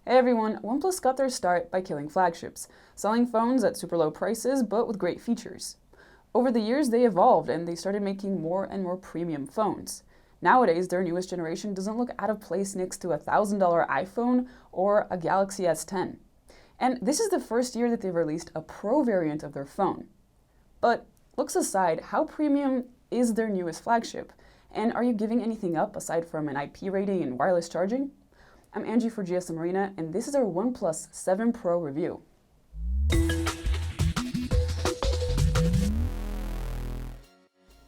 Hey everyone, OnePlus got their start by killing flagships, selling phones at super low prices but with great features. Over the years, they evolved and they started making more and more premium phones. Nowadays, their newest generation doesn't look out of place next to a $1,000 iPhone or a Galaxy S10. And this is the first year that they've released a Pro variant of their phone. But looks aside, how premium is their newest flagship? And are you giving anything up aside from an IP rating and wireless charging? I'm Angie for GSM Arena, and this is our OnePlus 7 Pro review.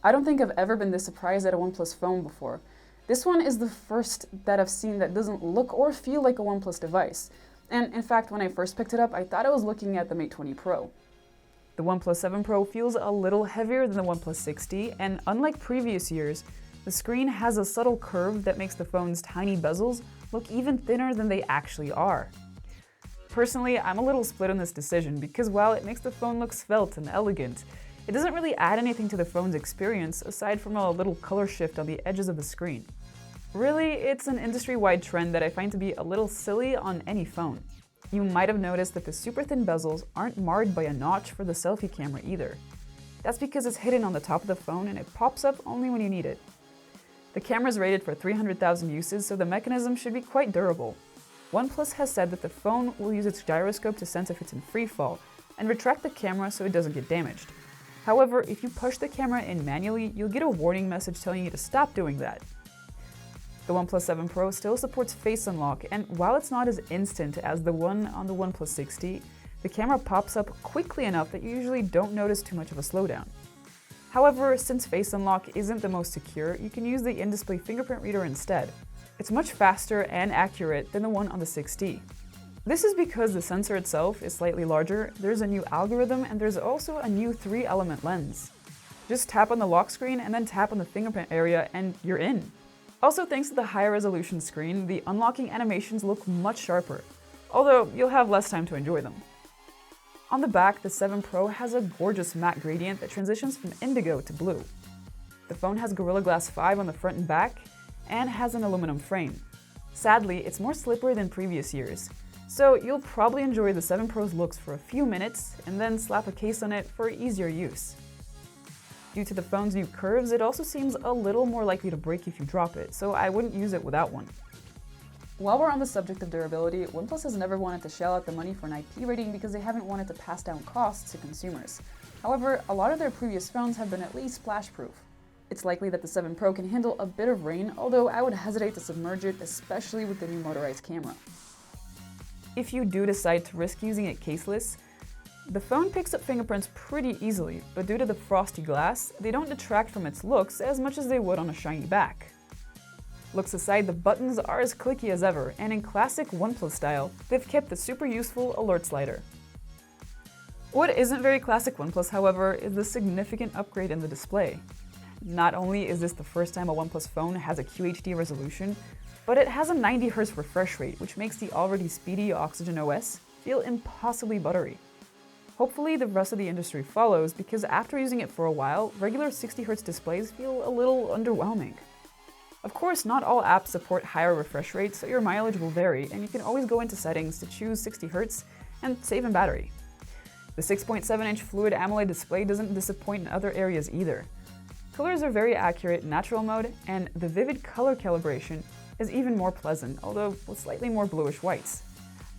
I don't think I've ever been this surprised at a OnePlus phone before. This one is the first that I've seen that doesn't look or feel like a OnePlus device. And in fact, when I first picked it up, I thought I was looking at the Mate 20 Pro. The OnePlus 7 Pro feels a little heavier than the OnePlus 6T, and unlike previous years, the screen has a subtle curve that makes the phone's tiny bezels look even thinner than they actually are. Personally, I'm a little split on this decision because while it makes the phone look svelte and elegant, it doesn't really add anything to the phone's experience aside from a little color shift on the edges of the screen. Really, it's an industry-wide trend that I find to be a little silly on any phone. You might have noticed that the super thin bezels aren't marred by a notch for the selfie camera either. That's because it's hidden on the top of the phone and it pops up only when you need it. The camera is rated for 300,000 uses, so the mechanism should be quite durable. OnePlus has said that the phone will use its gyroscope to sense if it's in free fall and retract the camera so it doesn't get damaged. However, if you push the camera in manually, you'll get a warning message telling you to stop doing that. The OnePlus 7 Pro still supports Face Unlock, and while it's not as instant as the one on the OnePlus 6T, the camera pops up quickly enough that you usually don't notice too much of a slowdown. However, since Face Unlock isn't the most secure, you can use the in-display fingerprint reader instead. It's much faster and accurate than the one on the 6T. This is because the sensor itself is slightly larger, there's a new algorithm, and there's also a new 3-element lens. Just tap on the lock screen and then tap on the fingerprint area and you're in. Also, thanks to the higher resolution screen, the unlocking animations look much sharper, although you'll have less time to enjoy them. On the back, the 7 Pro has a gorgeous matte gradient that transitions from indigo to blue. The phone has Gorilla Glass 5 on the front and back, and has an aluminum frame. Sadly, it's more slippery than previous years, so you'll probably enjoy the 7 Pro's looks for a few minutes, and then slap a case on it for easier use. Due to the phone's new curves, it also seems a little more likely to break if you drop it, so I wouldn't use it without one. While we're on the subject of durability, OnePlus has never wanted to shell out the money for an IP rating because they haven't wanted to pass down costs to consumers. However, a lot of their previous phones have been at least splash-proof. It's likely that the 7 Pro can handle a bit of rain, although I would hesitate to submerge it, especially with the new motorized camera. If you do decide to risk using it caseless, the phone picks up fingerprints pretty easily, but due to the frosty glass, they don't detract from its looks as much as they would on a shiny back. Looks aside, the buttons are as clicky as ever, and in classic OnePlus style, they've kept the super useful alert slider. What isn't very classic OnePlus, however, is the significant upgrade in the display. Not only is this the first time a OnePlus phone has a QHD resolution, but it has a 90Hz refresh rate, which makes the already speedy Oxygen OS feel impossibly buttery. Hopefully the rest of the industry follows, because after using it for a while, regular 60Hz displays feel a little underwhelming. Of course, not all apps support higher refresh rates, so your mileage will vary, and you can always go into settings to choose 60Hz and save in battery. The 6.7-inch Fluid AMOLED display doesn't disappoint in other areas either. Colors are very accurate in natural mode, and the vivid color calibration is even more pleasant, although with slightly more bluish whites.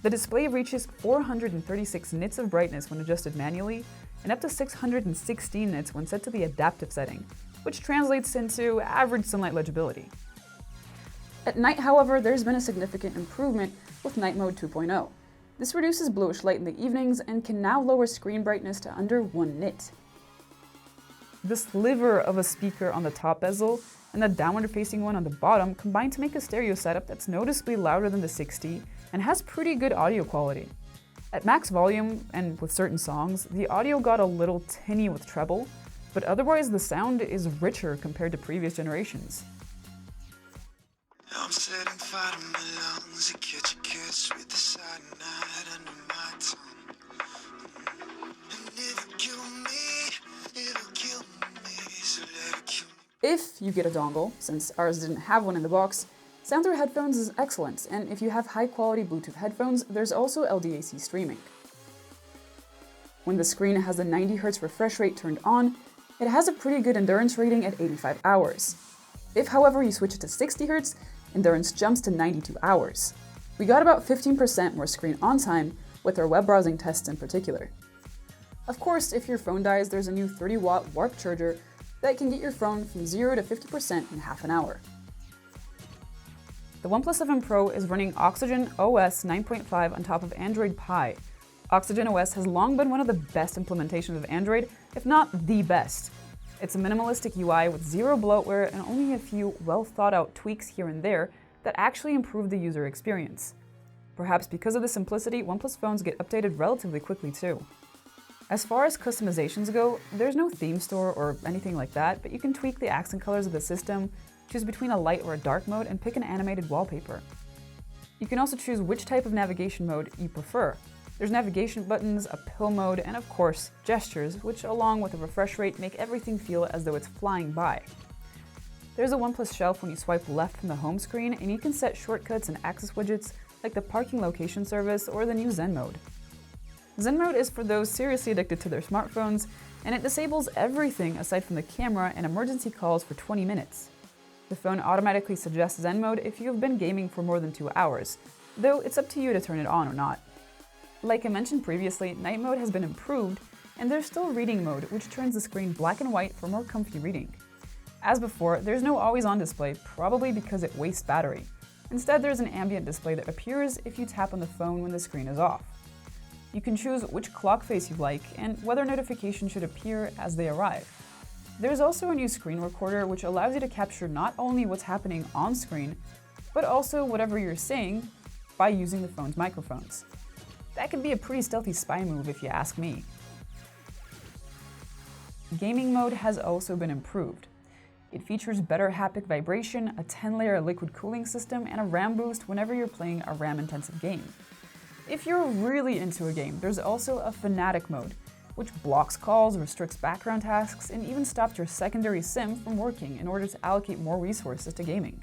The display reaches 436 nits of brightness when adjusted manually, and up to 616 nits when set to the adaptive setting, which translates into average sunlight legibility. At night, however, there's been a significant improvement with Night Mode 2.0. This reduces bluish light in the evenings and can now lower screen brightness to under 1 nit. The sliver of a speaker on the top bezel and the downward-facing one on the bottom combine to make a stereo setup that's noticeably louder than the 6T and has pretty good audio quality. At max volume, and with certain songs, the audio got a little tinny with treble, but otherwise the sound is richer compared to previous generations. I'm setting fire to my lungs to catch a kiss with the cyanide under my tongue. And it'll kill me, so let it kill me. If you get a dongle, since ours didn't have one in the box, Sound through headphones is excellent, and if you have high-quality Bluetooth headphones, there's also LDAC streaming. When the screen has the 90Hz refresh rate turned on, it has a pretty good endurance rating at 85 hours. If, however, you switch it to 60Hz, endurance jumps to 92 hours. We got about 15% more screen on time with our web browsing tests in particular. Of course, if your phone dies, there's a new 30-watt warp charger that can get your phone from 0 to 50% in half an hour. The OnePlus 7 Pro is running Oxygen OS 9.5 on top of Android Pie. Oxygen OS has long been one of the best implementations of Android, if not the best. It's a minimalistic UI with zero bloatware and only a few well-thought-out tweaks here and there that actually improve the user experience. Perhaps because of the simplicity, OnePlus phones get updated relatively quickly too. As far as customizations go, there's no theme store or anything like that, but you can tweak the accent colors of the system, choose between a light or a dark mode, and pick an animated wallpaper. You can also choose which type of navigation mode you prefer. There's navigation buttons, a pill mode, and of course, gestures, which along with a refresh rate make everything feel as though it's flying by. There's a OnePlus shelf when you swipe left from the home screen, and you can set shortcuts and access widgets like the parking location service or the new Zen mode. Zen mode is for those seriously addicted to their smartphones, and it disables everything aside from the camera and emergency calls for 20 minutes. The phone automatically suggests Zen mode if you have been gaming for more than 2 hours, though it's up to you to turn it on or not. Like I mentioned previously, night mode has been improved, and there's still reading mode, which turns the screen black and white for more comfy reading. As before, there's no always-on display, probably because it wastes battery. Instead, there's an ambient display that appears if you tap on the phone when the screen is off. You can choose which clock face you like and whether notifications should appear as they arrive. There's also a new screen recorder which allows you to capture not only what's happening on screen, but also whatever you're saying by using the phone's microphones. That could be a pretty stealthy spy move if you ask me. Gaming mode has also been improved. It features better haptic vibration, a 10-layer liquid cooling system, and a RAM boost whenever you're playing a RAM-intensive game. If you're really into a game, there's also a fanatic mode, which blocks calls, restricts background tasks, and even stops your secondary SIM from working in order to allocate more resources to gaming.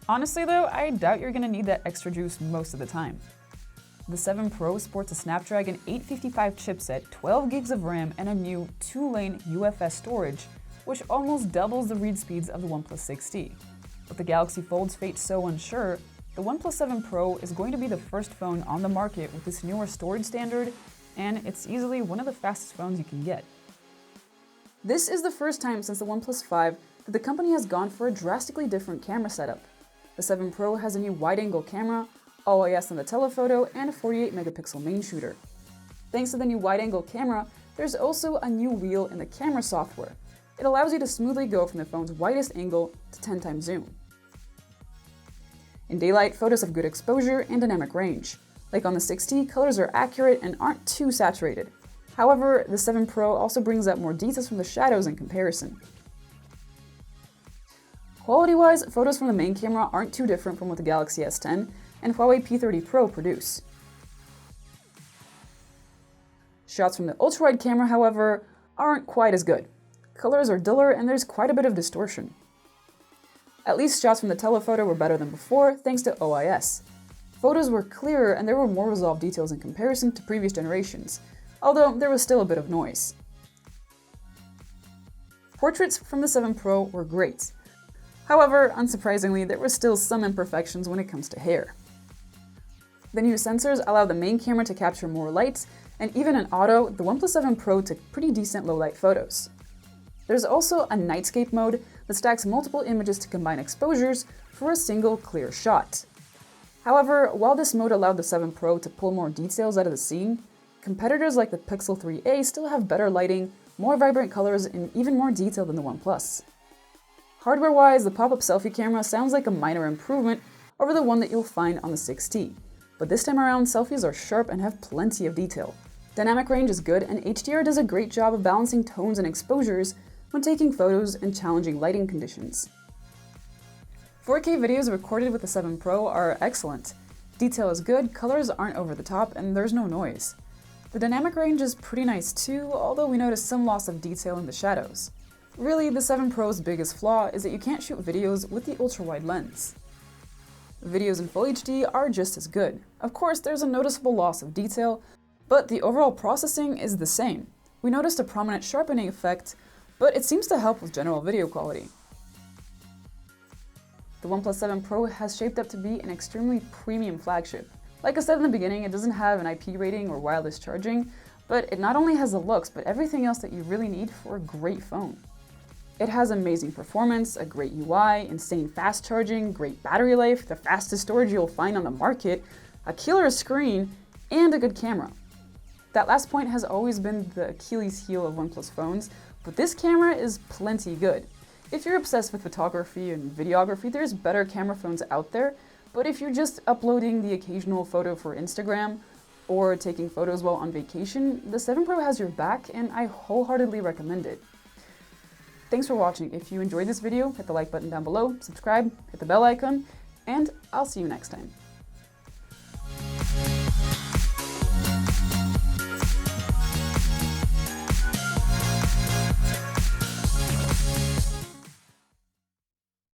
Honestly though, I doubt you're going to need that extra juice most of the time. The 7 Pro sports a Snapdragon 855 chipset, 12 gigs of RAM, and a new 2-lane UFS storage, which almost doubles the read speeds of the OnePlus 6T. With the Galaxy Fold's fate so unsure, the OnePlus 7 Pro is going to be the first phone on the market with this newer storage standard, and it's easily one of the fastest phones you can get. This is the first time since the OnePlus 5 that the company has gone for a drastically different camera setup. The 7 Pro has a new wide-angle camera, OIS on the telephoto, and a 48-megapixel main shooter. Thanks to the new wide-angle camera, there's also a new wheel in the camera software. It allows you to smoothly go from the phone's widest angle to 10 times zoom. In daylight, photos have good exposure and dynamic range. Like on the 6T, colors are accurate and aren't too saturated. However, the 7 Pro also brings out more details from the shadows in comparison. Quality-wise, photos from the main camera aren't too different from what the Galaxy S10 and Huawei P30 Pro produce. Shots from the ultra-wide camera, however, aren't quite as good. Colors are duller and there's quite a bit of distortion. At least shots from the telephoto were better than before, thanks to OIS. Photos were clearer and there were more resolved details in comparison to previous generations, although there was still a bit of noise. Portraits from the 7 Pro were great. However, unsurprisingly, there were still some imperfections when it comes to hair. The new sensors allow the main camera to capture more light, and even in auto, the OnePlus 7 Pro took pretty decent low-light photos. There's also a nightscape mode that stacks multiple images to combine exposures for a single clear shot. However, while this mode allowed the 7 Pro to pull more details out of the scene, competitors like the Pixel 3a still have better lighting, more vibrant colors, and even more detail than the OnePlus. Hardware-wise, the pop-up selfie camera sounds like a minor improvement over the one that you'll find on the 6T, but this time around, selfies are sharp and have plenty of detail. Dynamic range is good, and HDR does a great job of balancing tones and exposures when taking photos in challenging lighting conditions. 4K videos recorded with the 7 Pro are excellent. Detail is good, colors aren't over the top, and there's no noise. The dynamic range is pretty nice too, although we notice some loss of detail in the shadows. Really, the 7 Pro's biggest flaw is that you can't shoot videos with the ultra-wide lens. Videos in Full HD are just as good. Of course, there's a noticeable loss of detail, but the overall processing is the same. We noticed a prominent sharpening effect, but it seems to help with general video quality. The OnePlus 7 Pro has shaped up to be an extremely premium flagship. Like I said in the beginning, it doesn't have an IP rating or wireless charging, but it not only has the looks, but everything else that you really need for a great phone. It has amazing performance, a great UI, insane fast charging, great battery life, the fastest storage you'll find on the market, a killer screen, and a good camera. That last point has always been the Achilles heel of OnePlus phones, but this camera is plenty good. If you're obsessed with photography and videography, there's better camera phones out there, but if you're just uploading the occasional photo for Instagram or taking photos while on vacation, the 7 Pro has your back, and I wholeheartedly recommend it. Thanks for watching. If you enjoyed this video, hit the like button down below, subscribe, hit the bell icon, and I'll see you next time.